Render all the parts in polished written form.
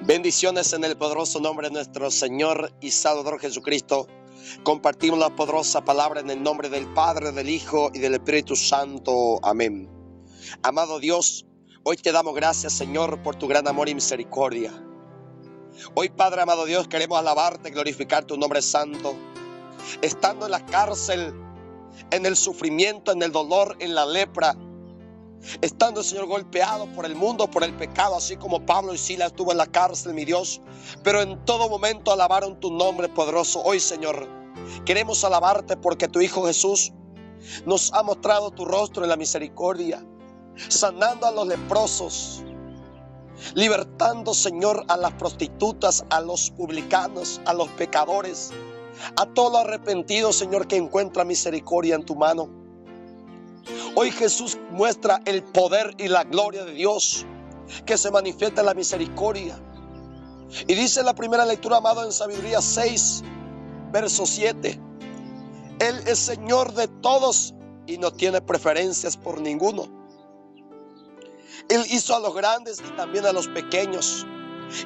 Bendiciones en el poderoso nombre de nuestro Señor y Salvador Jesucristo. Compartimos la poderosa palabra en el nombre del Padre, del Hijo y del Espíritu Santo. Amén. Amado Dios, hoy te damos gracias, Señor, por tu gran amor y misericordia. Hoy, Padre amado Dios, queremos alabarte, glorificar tu nombre santo. Estando en la cárcel, en el sufrimiento, en el dolor, en la lepra, estando, Señor, golpeado por el mundo, por el pecado, así como Pablo y Silas estuvo en la cárcel, mi Dios, pero en todo momento alabaron tu nombre poderoso. Hoy, Señor, queremos alabarte porque tu Hijo Jesús nos ha mostrado tu rostro en la misericordia, sanando a los leprosos, libertando, Señor, a las prostitutas, a los publicanos, a los pecadores, a todos los arrepentidos, Señor, que encuentra misericordia en tu mano. Hoy Jesús muestra el poder y la gloria de Dios que se manifiesta en la misericordia. Y dice la primera lectura, amado, en Sabiduría 6, verso 7. Él es Señor de todos y no tiene preferencias por ninguno. Él hizo a los grandes y también a los pequeños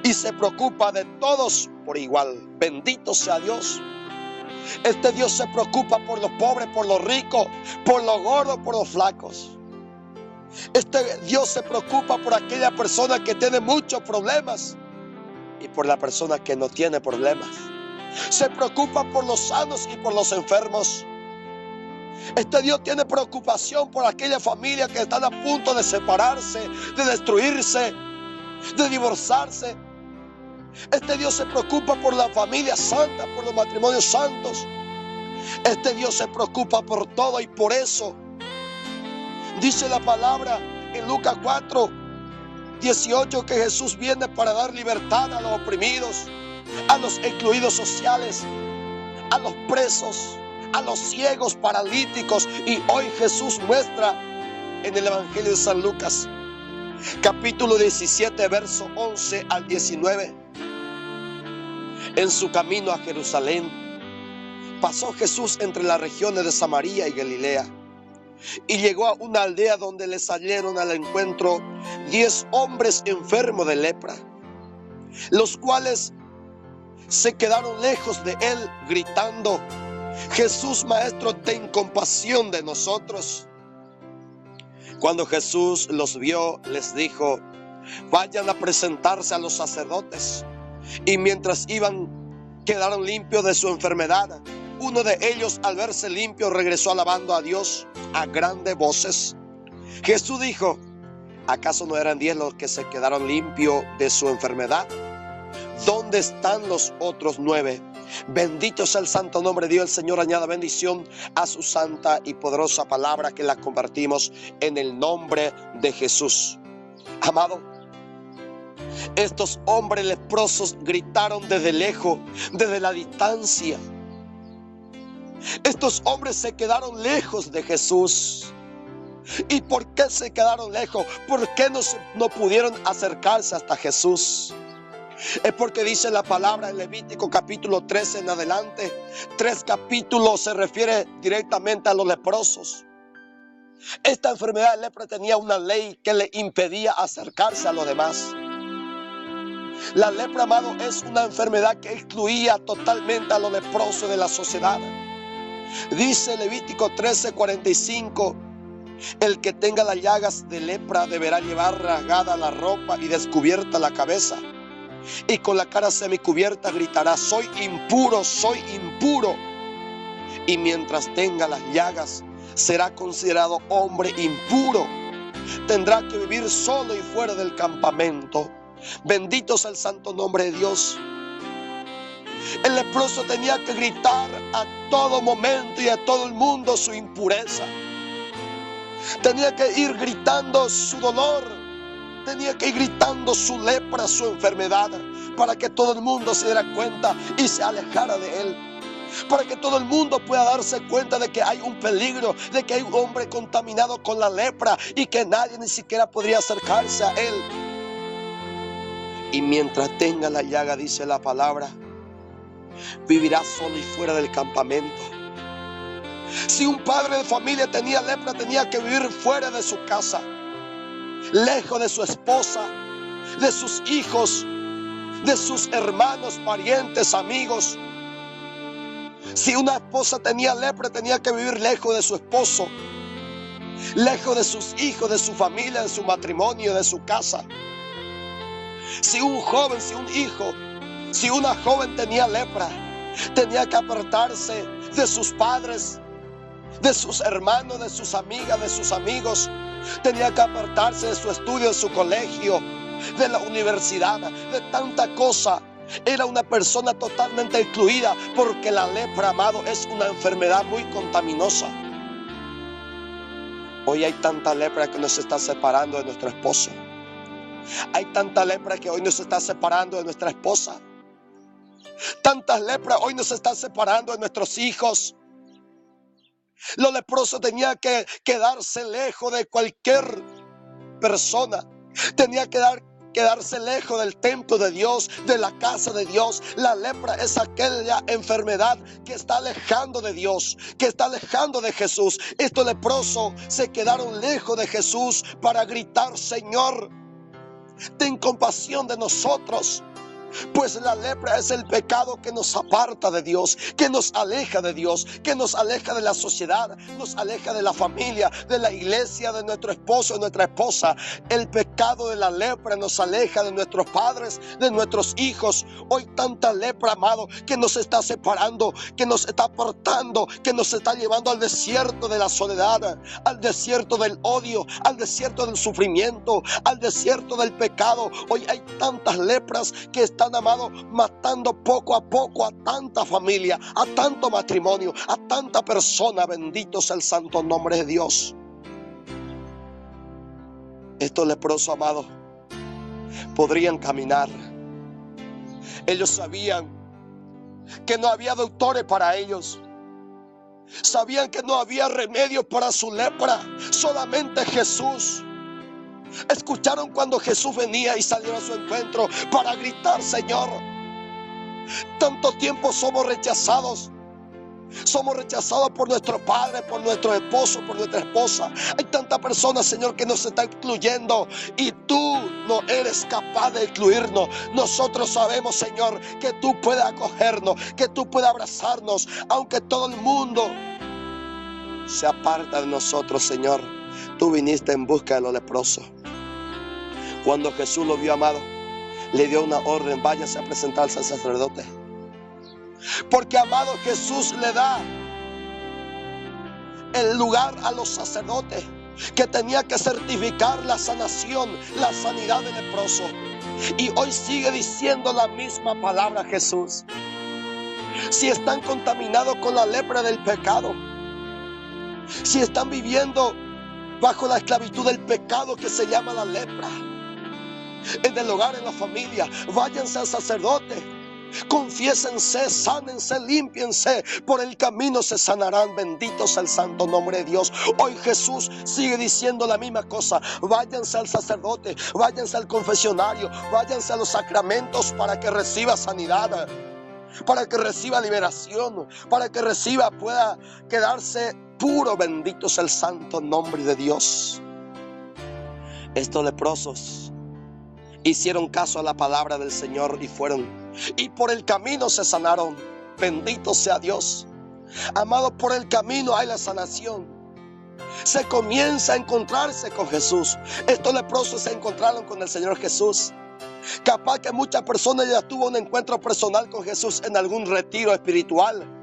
y se preocupa de todos por igual. Bendito sea Dios. Este Dios se preocupa por los pobres, por los ricos, por los gordos, por los flacos. Este Dios se preocupa por aquella persona que tiene muchos problemas y por la persona que no tiene problemas. Se preocupa por los sanos y por los enfermos. Este Dios tiene preocupación por aquella familia que están a punto de separarse, de destruirse, de divorciarse. Este Dios se preocupa por la familia santa, por los matrimonios santos. Este Dios se preocupa por todo y por eso dice la palabra en Lucas 4, 18 que Jesús viene para dar libertad a los oprimidos, a los excluidos sociales, a los presos, a los ciegos, paralíticos. Y hoy Jesús muestra en el Evangelio de San Lucas, capítulo 17, verso 11 al 19. En su camino a Jerusalén, pasó Jesús entre las regiones de Samaria y Galilea, y llegó a una aldea donde le salieron al encuentro 10 hombres enfermos de lepra, los cuales se quedaron lejos de él, gritando: Jesús, Maestro, ten compasión de nosotros. Cuando Jesús los vio, les dijo: vayan a presentarse a los sacerdotes. Y mientras iban, quedaron limpios de su enfermedad. Uno de ellos, al verse limpio, regresó alabando a Dios a grandes voces. Jesús dijo: ¿acaso no eran 10 los que se quedaron limpios de su enfermedad? ¿Dónde están los otros 9? Bendito sea el santo nombre de Dios. El Señor añada bendición a su santa y poderosa palabra, que la compartimos en el nombre de Jesús. Amado, estos hombres leprosos gritaron desde lejos, desde la distancia. Estos hombres se quedaron lejos de Jesús. ¿Y por qué se quedaron lejos? ¿Por qué no pudieron acercarse hasta Jesús? Es porque dice la palabra en Levítico capítulo 13 en adelante, 3 capítulos se refiere directamente a los leprosos. Esta enfermedad de lepra tenía una ley que le impedía acercarse a los demás. La lepra, amado, es una enfermedad que excluía totalmente a los leprosos de la sociedad. Dice Levítico 13:45, el que tenga las llagas de lepra deberá llevar rasgada la ropa y descubierta la cabeza, y con la cara semicubierta gritará: soy impuro, soy impuro. Y mientras tenga las llagas, será considerado hombre impuro. Tendrá que vivir solo y fuera del campamento. Bendito sea el santo nombre de Dios. El leproso tenía que gritar a todo momento y a todo el mundo su impureza. Tenía que ir gritando su dolor. Tenía que ir gritando su lepra, su enfermedad, para que todo el mundo se diera cuenta y se alejara de él. Para que todo el mundo pueda darse cuenta de que hay un peligro, de que hay un hombre contaminado con la lepra y que nadie ni siquiera podría acercarse a él. Y mientras tenga la llaga, dice la palabra, vivirá solo y fuera del campamento. Si un padre de familia tenía lepra, tenía que vivir fuera de su casa, lejos de su esposa, de sus hijos, de sus hermanos, parientes, amigos. Si una esposa tenía lepra, tenía que vivir lejos de su esposo, lejos de sus hijos, de su familia, de su matrimonio, de su casa. Si un joven, si un hijo, si una joven tenía lepra, tenía que apartarse de sus padres, de sus hermanos, de sus amigas, de sus amigos. Tenía que apartarse de su estudio, de su colegio, de la universidad, de tanta cosa. Era una persona totalmente excluida, porque la lepra, amado, es una enfermedad muy contaminosa. Hoy hay tanta lepra que nos está separando de nuestro esposo. Hay tanta lepra que hoy nos está separando de nuestra esposa. Tantas lepras hoy nos están separando de nuestros hijos. Los leprosos tenían que quedarse lejos de cualquier persona. Tenía que quedarse lejos del templo de Dios, de la casa de Dios. La lepra es aquella enfermedad que está alejando de Dios, que está alejando de Jesús. Estos leprosos se quedaron lejos de Jesús para gritar: Señor, ten compasión de nosotros. Pues la lepra es el pecado que nos aparta de Dios, que nos aleja de Dios, que nos aleja de la sociedad, nos aleja de la familia, de la iglesia, de nuestro esposo, de nuestra esposa. El pecado de la lepra nos aleja de nuestros padres, de nuestros hijos. Hoy tanta lepra, amado, que nos está separando, que nos está apartando, que nos está llevando al desierto de la soledad, al desierto del odio, al desierto del sufrimiento, al desierto del pecado. Hoy hay tantas lepras que están, amado, matando poco a poco a tanta familia, a tanto matrimonio, a tanta persona. Bendito sea el santo nombre de Dios. Estos leprosos, amado, podrían caminar. Ellos sabían que no había doctores para ellos. Sabían que no había remedio para su lepra, solamente Jesús. Escucharon cuando Jesús venía y salieron a su encuentro para gritar: Señor. Tanto tiempo somos rechazados. Somos rechazados por nuestro padre, por nuestro esposo, por nuestra esposa. Hay tantas personas, Señor, que nos están excluyendo, y tú no eres capaz de excluirnos. Nosotros sabemos, Señor, que tú puedes acogernos, que tú puedes abrazarnos, aunque todo el mundo se aparta de nosotros, Señor. Tú viniste en busca de los leprosos. Cuando Jesús lo vio, amado, le dio una orden: váyase a presentarse al sacerdote. Porque, amado, Jesús le da el lugar a los sacerdotes, que tenía que certificar la sanación, la sanidad del leproso. Y hoy sigue diciendo la misma palabra Jesús. Si están contaminados con la lepra del pecado, si están viviendo bajo la esclavitud del pecado que se llama la lepra, en el hogar, en la familia, váyanse al sacerdote, confiésense, sánense, límpiense, por el camino se sanarán. Bendito sea el santo nombre de Dios. Hoy Jesús sigue diciendo la misma cosa: váyanse al sacerdote, váyanse al confesionario, váyanse a los sacramentos para que reciba sanidad, para que reciba liberación, para que pueda quedarse puro. Bendito sea el santo nombre de Dios. Estos leprosos hicieron caso a la palabra del Señor y fueron, y por el camino se sanaron. Bendito sea Dios. Amado, por el camino hay la sanación. Se comienza a encontrarse con Jesús. Estos leprosos se encontraron con el Señor Jesús. Capaz que muchas personas ya tuvo un encuentro personal con Jesús en algún retiro espiritual,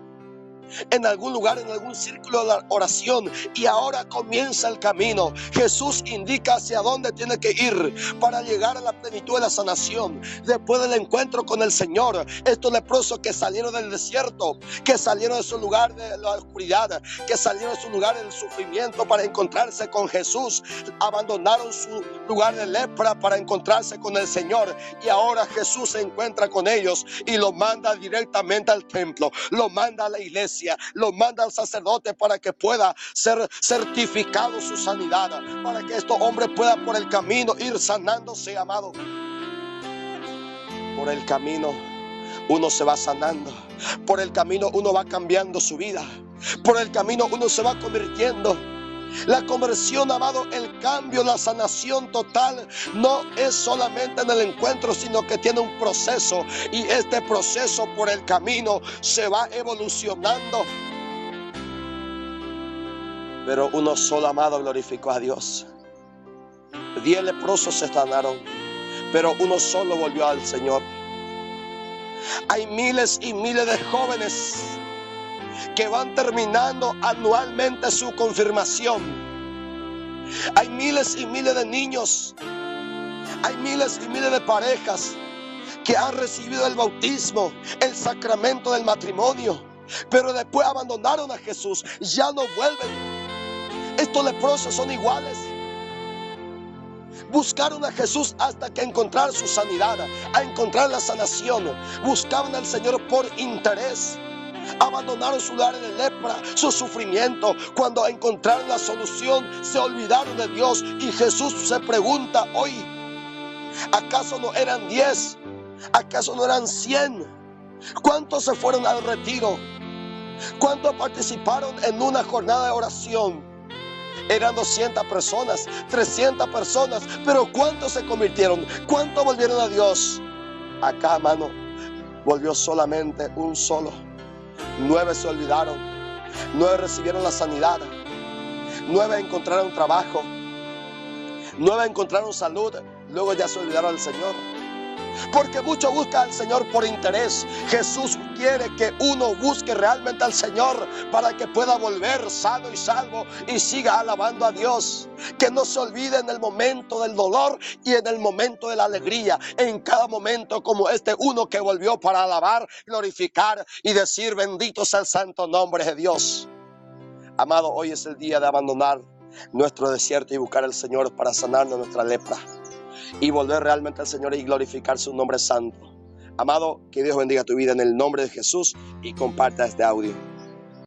en algún lugar, en algún círculo de oración, y ahora comienza el camino. Jesús indica hacia dónde tiene que ir para llegar a la plenitud de la sanación. Después del encuentro con el Señor, estos leprosos que salieron del desierto, que salieron de su lugar de la oscuridad, que salieron de su lugar del sufrimiento para encontrarse con Jesús, abandonaron su lugar de lepra para encontrarse con el Señor, y ahora Jesús se encuentra con ellos y los manda directamente al templo, los manda a la iglesia, lo manda al sacerdote para que pueda ser certificado su sanidad, para que estos hombres puedan por el camino ir sanándose, amado. Por el camino uno se va sanando, por el camino uno va cambiando su vida, por el camino uno se va convirtiendo La conversión, amado, el cambio, la sanación total, no es solamente en el encuentro, sino que tiene un proceso. Y este proceso por el camino se va evolucionando. Pero uno solo, amado, glorificó a Dios. 10 leprosos se sanaron, pero uno solo volvió al Señor. Hay miles y miles de jóvenes que van terminando anualmente su confirmación. Hay miles y miles de niños, hay miles y miles de parejas que han recibido el bautismo, el sacramento del matrimonio, pero después abandonaron a Jesús, ya no vuelven. Estos leprosos son iguales. Buscaron a Jesús hasta que encontrar su sanidad, a encontrar la sanación. Buscaban al Señor por interés. Abandonaron su lugar de lepra, su sufrimiento. Cuando encontraron la solución, se olvidaron de Dios. Y Jesús se pregunta hoy, ¿acaso no eran 10? ¿Acaso no eran 100? ¿Cuántos se fueron al retiro? ¿Cuántos participaron en una jornada de oración? Eran 200 personas, 300 personas, pero ¿cuántos se convirtieron? ¿Cuántos volvieron a Dios? Acá, hermano, volvió solamente un solo. 9 se olvidaron, 9 recibieron la sanidad, 9 encontraron trabajo, 9 encontraron salud, luego ya se olvidaron del Señor. Porque muchos buscan al Señor por interés. Jesús quiere que uno busque realmente al Señor para que pueda volver sano y salvo y siga alabando a Dios. Que no se olvide en el momento del dolor y en el momento de la alegría. En cada momento como este, uno que volvió para alabar, glorificar y decir bendito sea el santo nombre de Dios. Amado, hoy es el día de abandonar nuestro desierto y buscar al Señor para sanarnos nuestra lepra. Y volver realmente al Señor y glorificar su nombre santo. Amado, que Dios bendiga tu vida en el nombre de Jesús y comparta este audio.